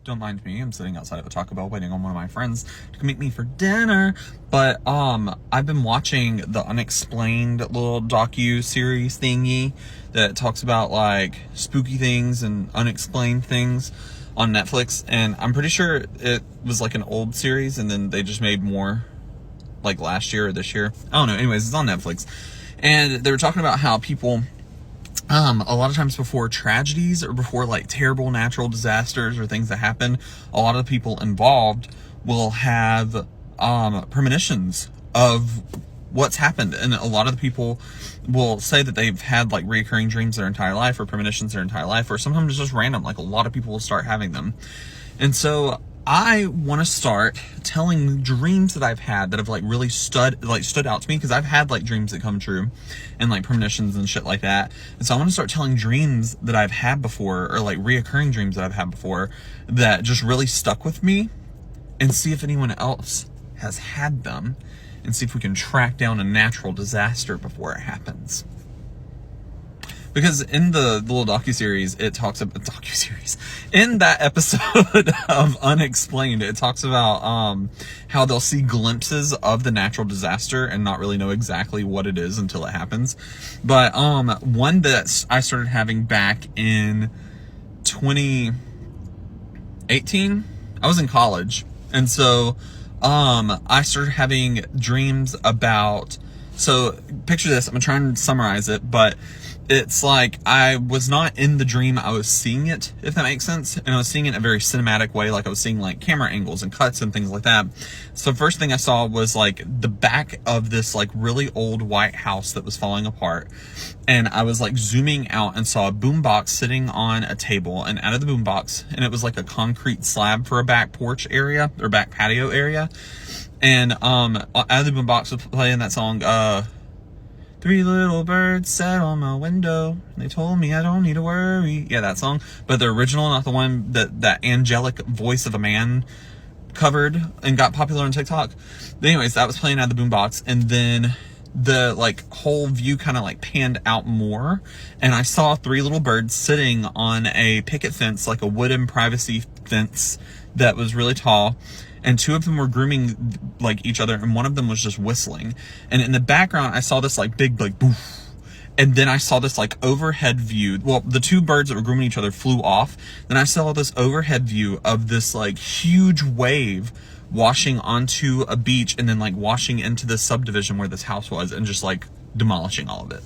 don't mind me. I'm sitting outside of a Taco Bell waiting on one of my friends to come meet me for dinner. But I've been watching the Unexplained little docu-series thingy that talks about like spooky things and unexplained things on Netflix. And I'm pretty sure it was like an old series and then they just made more like last year or this year. I don't know. Anyways, it's on Netflix. And they were talking about how people, a lot of times before tragedies or before like terrible natural disasters or things that happen, a lot of the people involved will have premonitions of what's happened. And a lot of the people will say that they've had like recurring dreams their entire life or premonitions their entire life, or sometimes it's just random. Like a lot of people will start having them. And so I want to start telling dreams that I've had that have like really stood out to me, because I've had like dreams that come true and like premonitions and shit like that. And so I want to start telling dreams that I've had before, or like reoccurring dreams that I've had before that just really stuck with me, and see if anyone else has had them, and see if we can track down a natural disaster before it happens. Because in the little docuseries, it talks about in that episode of Unexplained, it talks about how they'll see glimpses of the natural disaster and not really know exactly what it is until it happens. But one that I started having back in 2018, I was in college, and so I started having dreams about. So picture this. I'm gonna try and summarize it, but it's like I was not in the dream, I was seeing it, if that makes sense. And I was seeing it in a very cinematic way, like I was seeing like camera angles and cuts and things like that. So first thing I saw was like the back of this like really old white house that was falling apart. And I was like zooming out and saw a boombox sitting on a table, and out of the boombox, and it was like a concrete slab for a back porch area or back patio area. And out of the boombox was playing that song, Three little birds sat on my window, and they told me I don't need to worry. Yeah, that song. But the original, not the one that angelic voice of a man covered and got popular on TikTok. But anyways, that was playing out of the boombox, and then the like whole view kind of like panned out more, and I saw three little birds sitting on a picket fence, like a wooden privacy fence that was really tall. And two of them were grooming like each other, and one of them was just whistling. And in the background, I saw this like big like boof. And then I saw this like overhead view. Well, the two birds that were grooming each other flew off. Then I saw this overhead view of this like huge wave washing onto a beach, and then like washing into the subdivision where this house was, and just like demolishing all of it.